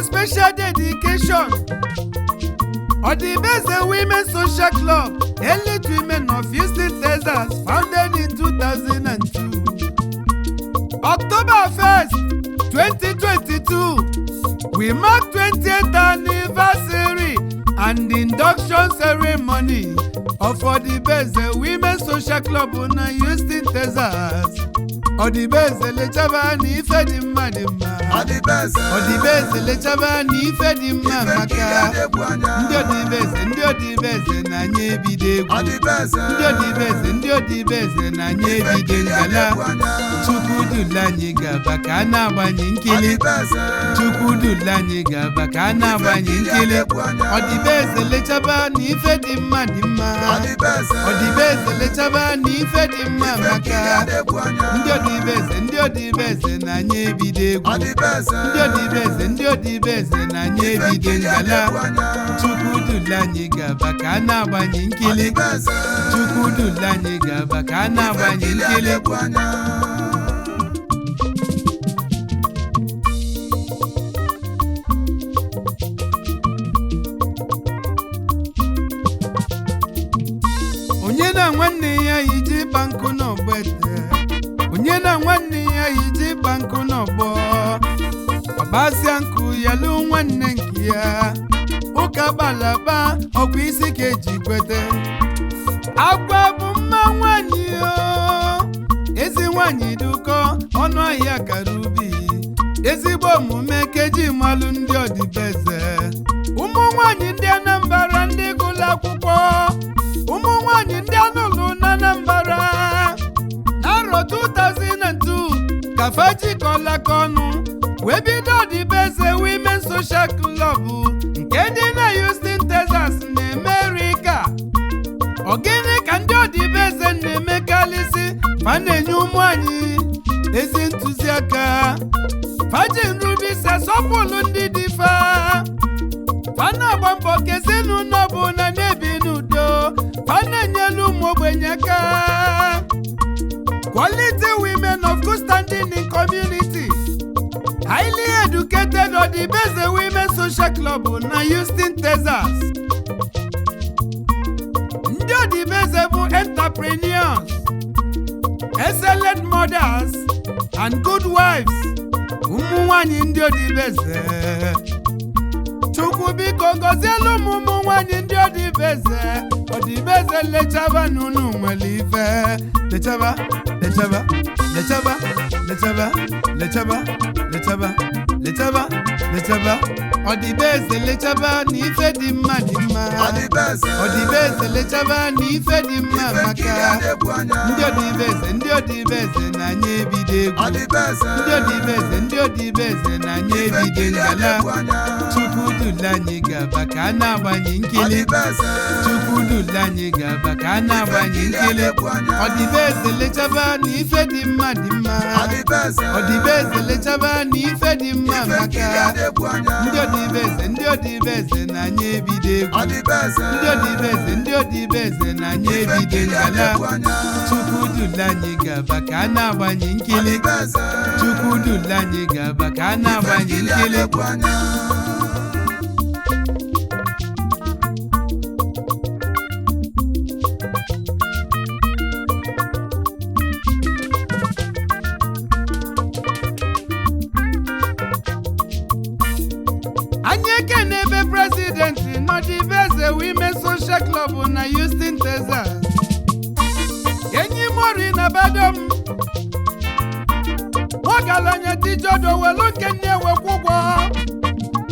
Special dedication Odibeze Women's Social Club, elite women of Houston, Texas, founded in 2002. October 1st, 2022, we mark 20th anniversary and induction ceremony of Odibeze Women's Social Club in Houston, Texas. Odibeze lechaba ni ife di mma di mma. Odibeze lechaba ni ife di mma maka. Ndị Odibeze na anyị ebido egwu. Ndị Odibeze na anyị ebido ngala. Chukwu dula anyị gaba ka a na-agbanye nkili. Chukwu dula anyị gaba ka a na-agbanye nkili. Odibeze lechaba ni ife di mma di mma. Odibeze lechaba ni ife di mma maka. Ndị Odibeze na anyị ebido egwu. Ndị Odibeze na anyị ebido ngala. Chukwu dula anyị gaba ka a na-agbanye nkili. Chukwu dula anyị gaba ka a na-agbanye nkili. Onye na nwanne ya iji bankụ n'ogbete. Onye na nwanne ya iji bankụ n'ọgbọ. Ọbasịa nkụ yalu nwanne nke ya. Ụka balaba ọkwa isi ka eji kwete. Agwa bụ mma nwanyị o. Ezi nwanyị dụkọ ọnụ ahịa kara ubi. Ezigbo omume keji malụ ndị Odibeze. Ụmụ nwanyị ndị Anambra ndị gụlụ akwụkwọ. Ụmụ nwanyị ndị anụlụ na Anambra. N'arọ 2002 ka fa jikọlaka ọnụ wee bido Odibeze Women's Social Club nke dị na Houston, Texas na America. Ogene ka ndị Odibeze na-emekalịsị fa na-enye ụmụ anyị ezi ntụziaka. Fa ji nrubise sọpụlụ ndị dị fa. Fa na-agba mbọ kezinụlọ ọbụla na-ebi n'udo. Fa na-enyelu ụmụ ogbenye aka. Quality women of good standing in community. Highly educated Odibeze Women's Social Club na Houston, Texas. Ndị Odibeze bụ entrepreneurs, excellent mothers and good wives. Ụmụ nwanyị ndị Odibeze. Chukwu biko gọzielu ụmụ nwanyị ndị Odibeze. Odibeze lechaba n'unu nwere ife. Lechaba. Odibeze lechaba ni ife di mma di mma. Odibeze lechaba ni ife di mma maka. Ndị Odibeze na anyị ebido egwu. Ndị Odibeze na anyị ebido ngala. Chukwu dula anyị gaba ka a na-agbanye nkili. Chukwu dula anyị gaba ka a na-agbanye nkili. Odibeze lechaba ni ife di mma di mma. Odibeze lechaba ni ife di mma maka. Ndị Odibeze na anyị ebido egwu. Ndị Odibeze na anyị ebido ngala. Chukwu dula anyị gaba ka a na-agbanye nkili. Chukwu dula anyị gaba ka a na-agbanye nkili. Anyị ekenebe president Odibeze Women's Social Club na Houston, Texas. Enyi m Mary na badom Wagalanya tijodo welu kenye wekwugwo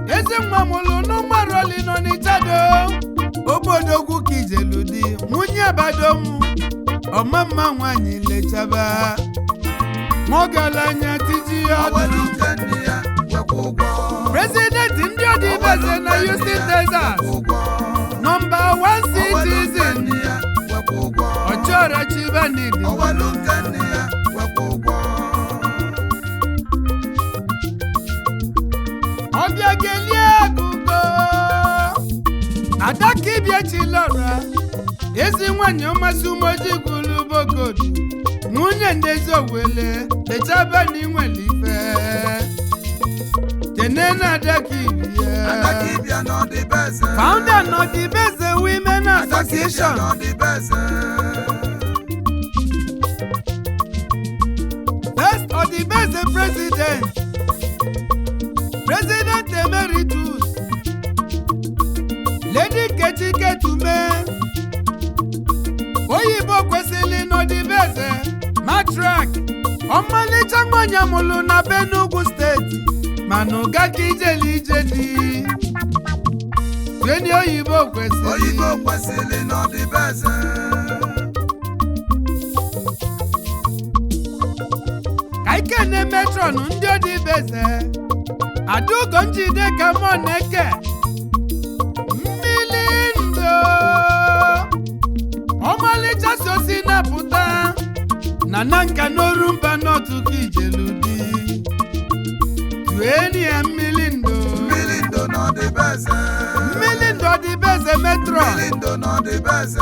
Ezi nwa mulu numaroli no nitado Obodogwu kijeludi Nwunye badom Omama nwanyi lechaba Wagalanya tijodo welu kenye wekwugwo President ndị Odibeze na Houston, Texas Number 1 citizen Ochora Chibanidi Obiagelie Agugo Adakibia Chilora Ezi nwanyị ọmasị umoji gwulu bogodu Nwunye ndezi owele Lechaba n'inwele ife Tenena Adakibia no the best. Founder no the best Women Association No the best. Best of the best president President Emeritus Lady Kechi Ketume Oyibo kwesịrị no the best Matrak Ọmalịcha nwanyị mụrụ na Enugu State Manu gaki ijeli ijedi Tweni oyibo kwesịrị no the best. Kaikene metron ndị Odibeze Adugo njide ka mọ neke Mmili ndo Ọmalịcha sosi na pụta Na nanka n'orumba n'otu ka ijeludi Tweni ya mmili ndo No the best. Mmili ndo Odibeze metron No the best.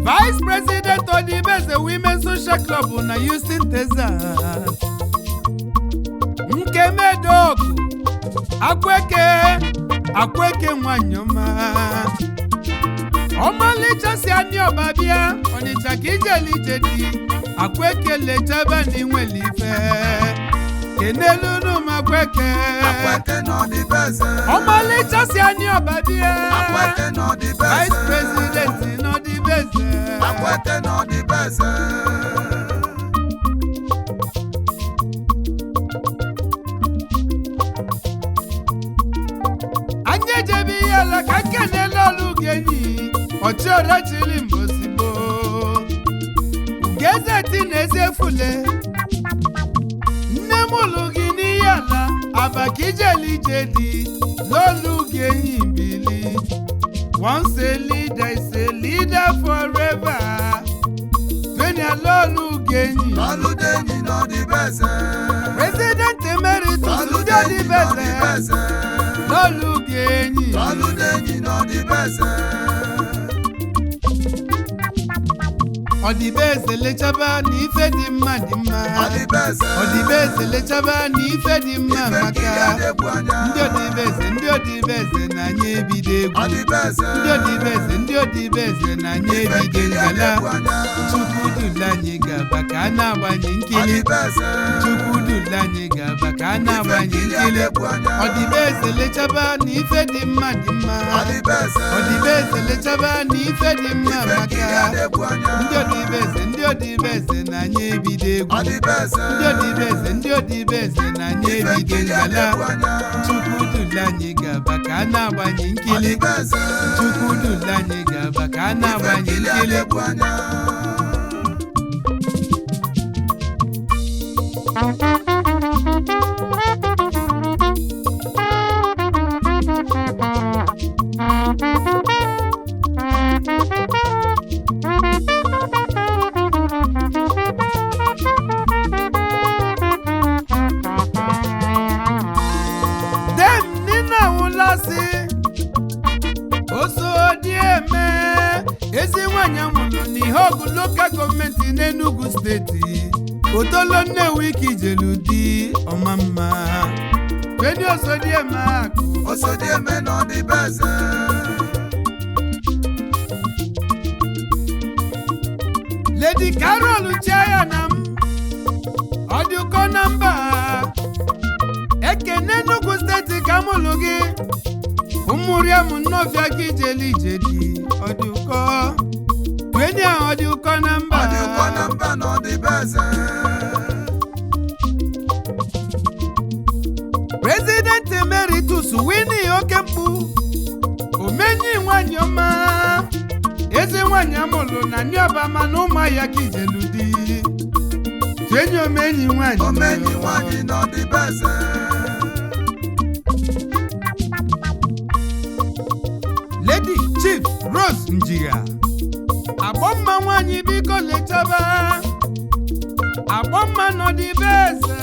Vice President Odibeze Women Social Club na Houston, Texas. Nkemedogu Akweke nwanyoma. Ọmalịcha si ani ọbabịa Ọnịcha ka ijeli ijedi Akweke lechaba n'inwele ife. Kenelunu Akweke no the best. Ọmalịcha si ani ọbabịa No the best. Vice President no the best. No the best. Anye jebi yala ka kenele olu genyi Ochora chili mbosibo Ugeze tineze fule Nne mulu gini yala Abakijeli jedi Lolu genyi mbili Once a leader is a leader forever Tweni lolu genyi Oludenyi no the best. President Emeritus ndị Odibeze Lolu genyi Oludenyi no the best. Odibeze lechaba n'ife dị mma dị mma Odibeze. Odibeze lechaba n'ife dị mma Ife maka nkiri adịgbu anya. ndị Odibeze na anyị ebido egwu Odibeze. ndị Odibeze na anyị ebido ngala Chukwu dula anyị gaba ka a na-agbanye nkili Odibeze. Chukwu dula anyị gaba ka a na-agbanye nkili Odibeze lechaba n'ife dị mma dị mma Odibeze. Odibeze lechaba n'ife dị mma Ife nkiri maka adịgbu anya. ndị Odibeze na anyị ebido egwu Odibeze. ndị Odibeze na anyị Ife ebido nkiri ngala adịgbu anya. Chukwu dula anyị gaba ka a na-agbanye nkili Odibeze. Chukwu dula anyị gaba ka a na-agbanye Ife nkiri nkili adịgbu anya. Dem Nina Wulasi Osodieme Ezi nwanyị mụrụ n'Ihogu Local Government n'Enugu Steeti Otolo Nnewi Ijeludi Ọmamma Tweni Osodieme akụ Osodieme no the best. Lady Carol Chayanam Ọdịụkọ na mba Ekene Enugu Steeti ka mụlụ gị ụmụrịa m nnọfịa ka ijeli ije dị ọ dị ụkọ tweni a ọ dị ụkọ na mba ọ dị ụkọ na mba na ọdịbe eze President Emeritus Winnie Okemkpu omenyi nwanyị ọma eze nwanyị amụlụ na ndị ọba ma na ụmụahịa ka ijelu dị tweni omenyi nwanyị na ọdịbe eze Lady Chief Rose Njiga agbọmma nwanyị biko lechaba agbọmma n'ọdịbe eze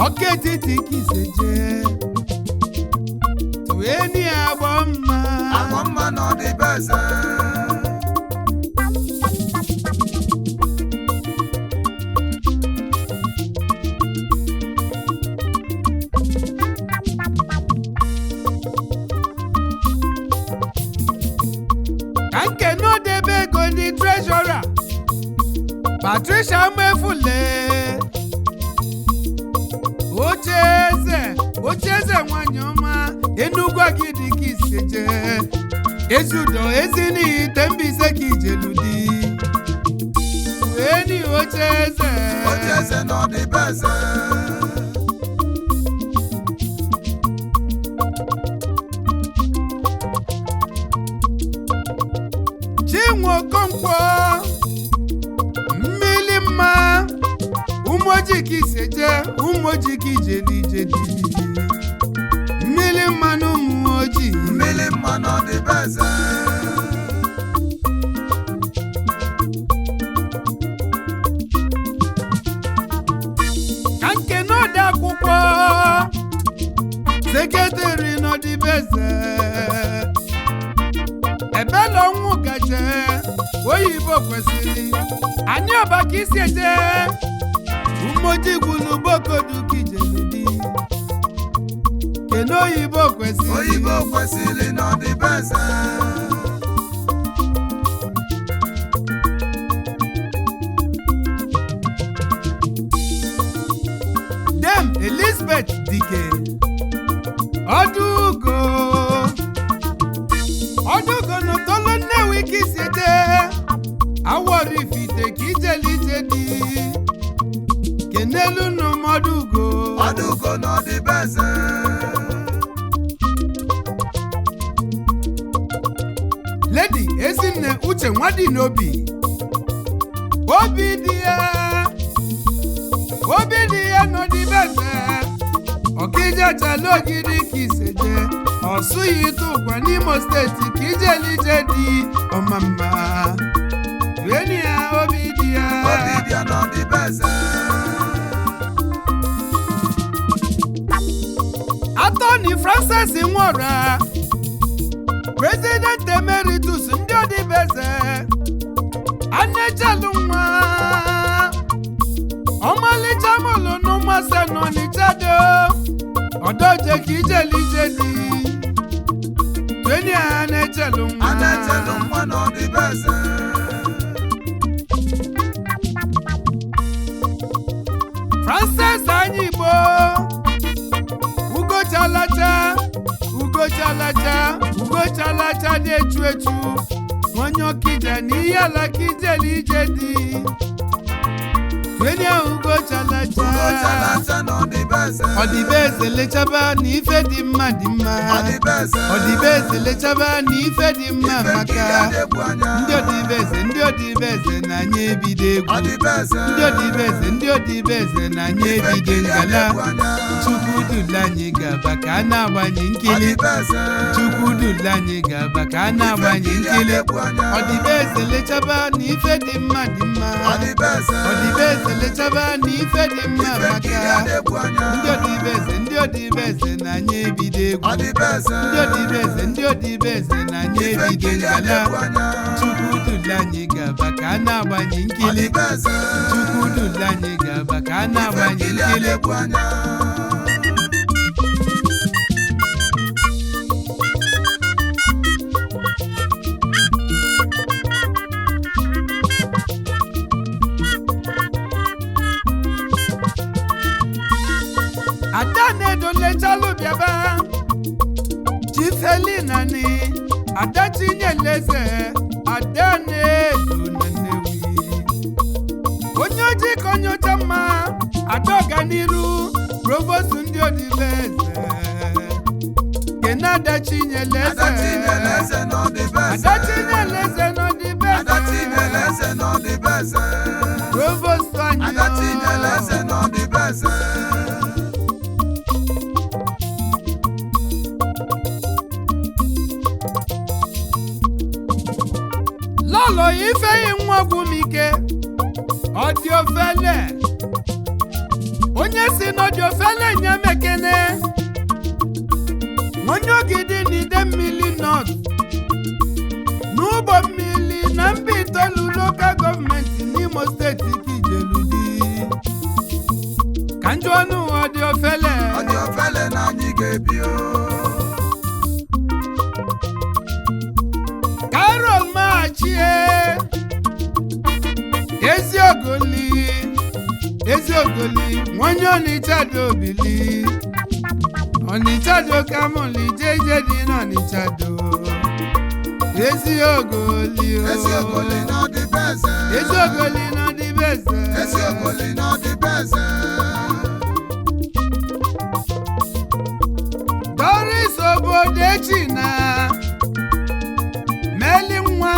ọka etiti kiseje tweni agbọmma n'ọdịbe eze ka nke n'odebe ego ndị treasurer Patricia Mefule ocheeze nwanyị ọma Enugu Agidi ka iseje ezudo ezi n'ihi Tembise ka ijelu dị eni ocheeze n'ọdịbe eze Chinwe Okonkwo mmili mma umoji ka iseje umoji ka ijeli mmili mma na ụmụ ojii mmili mma n'ọdịbe eze ka nke n'ode akwụkwọ sekretari n'ọdịbe eze ebele ọnwụ gaje oyibo kwesịrị anyị ọba ka isi eje umoji gwulu bokodu ka ijelu dị kene oyibo kwesịrị n'ọdịbe eze Dem Elizabeth Dike Ọdụgo n'Otolo Nnewi ka isi eje Aworifite ka ijeli ije dị kenelu n'ụmọdụgo Ọdụgo n'ọdịbe eze Lady Ezinne Uche Nwadinobi obi dị ya n'ọdịbe eze Ọkịja chala Ogidi ka iseje ọsụghị ịtụ ụkwa n'Imo steeti ka ijeli ije dị ọmamma tweni ya obi dị ya n'ọdịbe eze Attorney Francis Nwora President Emeritus ndị ọdịbe eze Anechelu nwa ọmalịcha mụlụ n'ụmụase n'Ọnịcha do ọdọje ka ijeli ije dị tweni ya Anechelu nwa n'ọdịbe eze Francis Anyigbo Ugochalacha na-echu onye Ọkịja na ihe ala ka ijeli ije dị tweni ya Ugochalacha n'ọdịbe eze ọdịbe eze lechaba na ife dị mma ọdịbe eze lechaba na ife dị mma maka ndị ọdịbe eze na anyị ebido egwu ndị ọdịbe eze na anyị ebido ngala Chukwu dula anyị gaba ka a na-agbanye nkili Chukwu dula anyị gaba ka a na-agbanye nkili ọdịbe eze lechaba na ife dị mma ọdịbe eze lechaba na ife dị mma maka ndị ọdịbe eze na anyị ebido egwu ndị ọdịbe eze na anyị ebido ngala Chukwu dula anyị gaba ka a na-agbanye nkili Chukwu dula anyị gaba ka a na-agbanye nkili Ada na-edo lechalụ bịaba Adachinyeleze Adanedo na Nnewi onye ojii ka onye ọcha mma Adaọganiru provost ndị Odibeze kene Adachinyeleze n'Odibeze Adachinyeleze n'Odibeze provost anyị Adachinyeleze n'Odibeze Lolo Ifeyi Nwagwumike Odiofele onye si n'Odiofele Nyamekene onye ogidi n'ide mmili North n'ugbo mmili na Mbitolu local gọọmenti n'Imo steeti Ijeludi ka njụ ọnụ Odiofele na anyị ga-ebi Carol Machie Eziogoli nwonye Ọnịchado obili Ọnịchado kamụli jeje dị n'Ọnịchado Eziogoli n'Odibeze Doris Obodechina Meli nwa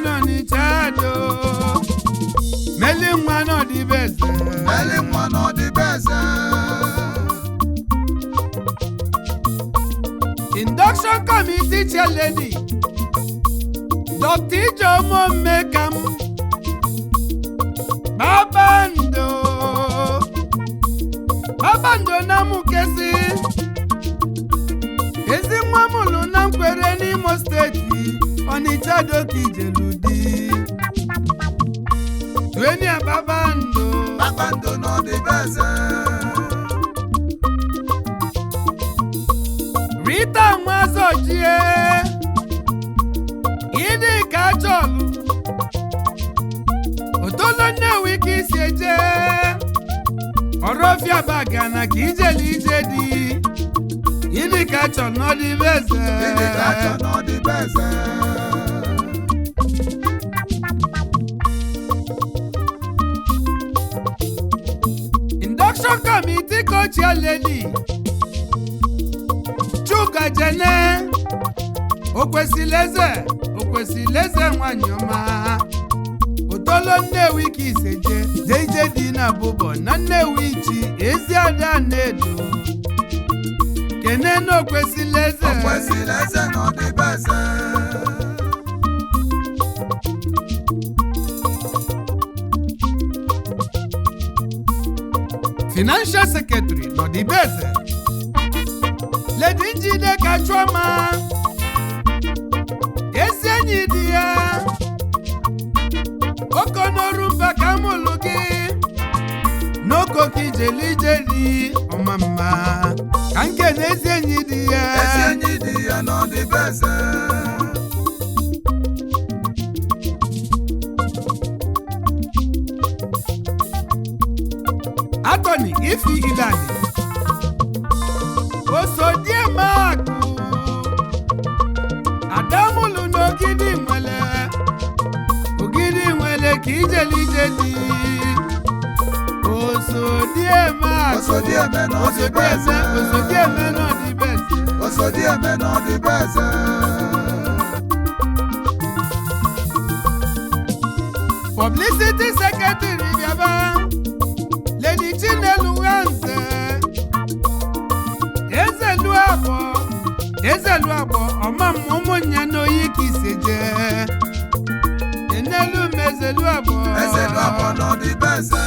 n'Ọnịchado Meli nwa n'Odibeze Induction Committee Chair Lady Dr. Ijeoma Mmekam Babando na Mukesi ezi nwa mụlụ na Nkwere n'Imo steeti Ọnịchado ka Ijeludi Duenia Babando n'Odibeze Rita Nwazojie Idi Kacholu Otolo Nnewi ka isi eje Orofia Bagana ka ijeli ije di Idi Kacholu n'Odibeze Induction Committee Co-Chair Lady Chuka Jene Okwesilieze nwanyị ọma Otolo Nnewi ka iseje jeje dị na Bụbọ na Nnewi chi Eziada Nnedo kene n'Okwesilieze n'Odibeze Financial Secretary n'Odibeze Lady Njide Kachụọma ezi enyi di ya Okonorumba ka mụlụ gị n'oko ka Ijelije dị ọma mma ka nke na ezi enyi di ya n'Odibeze Attorney Ifi Ilani Osodiemakụ Adamụlụ n'Ogidi Nwele ka Ijelije dị Osodieme n'Odibeze Publicity Secretary bịaba Lady Chinelu Nwanze Ezeluabọ ọma ụmụnya n'oyi ka iseje Enelu Ezeluabọ n'Odibeze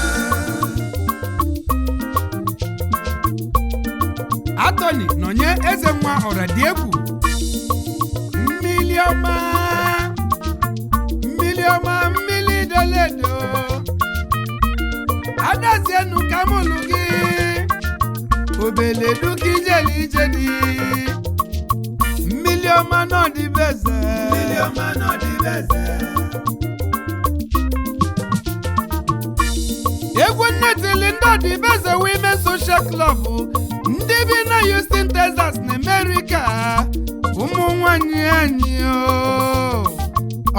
Attorney Nonye Ezenwa Ọradiegwu mmili ọma mmili doledo Adazienu kamụlụ gị Obeledu ka Ijelije dị mmili ọma n'Odibeze egwu nnetili ndị Odibeze Women Social Club ndị bi na Houston, Texas na America ụmụ nwanyị anyị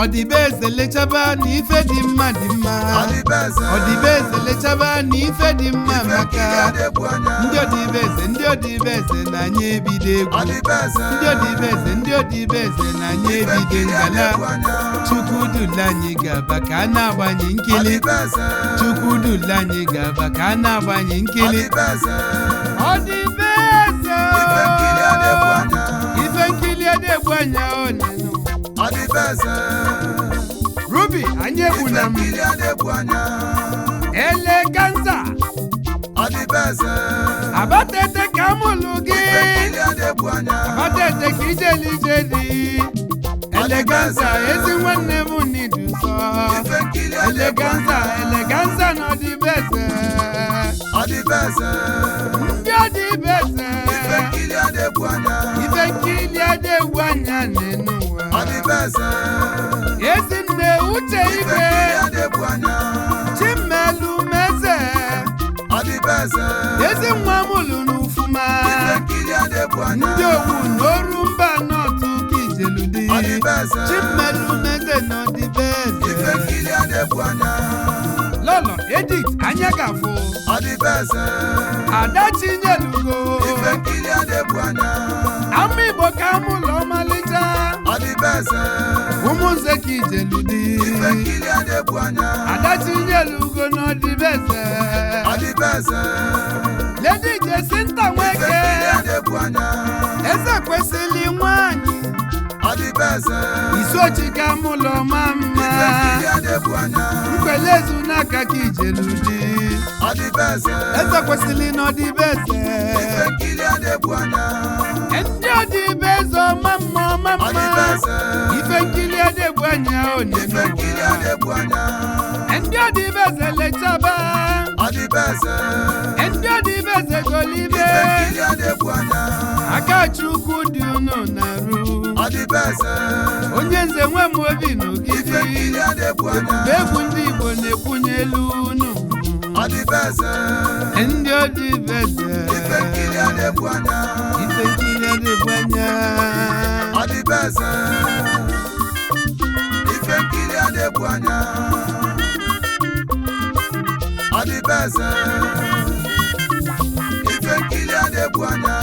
ọdịbeze lechaba na ife dị mma dị mma ọdịbeze lechaba na ife dị mma maka ndị ọdịbeze na anyị ebido egwu ndị ọdịbeze na anyị ebido ngala Chukwudula anyị gaba ka a na-agbanye nkili Chukwudula anyị gaba ka a na-agbanye nkili ọdịbeze ife nkili adegbu anya onenu Ruby anyị egbuna m Eleganza abatete ka mụlụ gị abatete ka ije dị Eleganza ezi nwanne m n'iduso Eleganza na ọdịbeze ndị ọdịbeze ife nkili adegbu anya n'ụwa Ezinne Uche Igwe Chimelu Meze ezi nwa mụlụ n'ufuma ndị owu n'oru mba n'otu ka ijeludi Chimelu Meze n'ọdịbeze Lolo Edith anya gafụ Ada Chinyelugo ama Igbo ka mụlụ ọmalịcha ụmụnze ka ijeludi Ada Chinyelugo n'ọdịbeze Lady Jesinta Nweke eze kwesịrị nwanyị Isochi ka mụlụ ọma mma Nkwelezu n'aka ka ijeludi eze kwesịrị n'ọdịbeze ndị ọdịbeze ọma mma ife nkili adegbu anya onenu ndị ọdịbeze lechaba ndị ọdịbeze golibe aka Chukwu dị unu na-arụ onye nze nwe m obi n'ogidi ebube egwu ndị Igbo na-ekwunye elu unu ndị ọdịbeze ife nkili adegbu anya ife nkili adegbu anya ọdịbeze ife nkili adegbu anya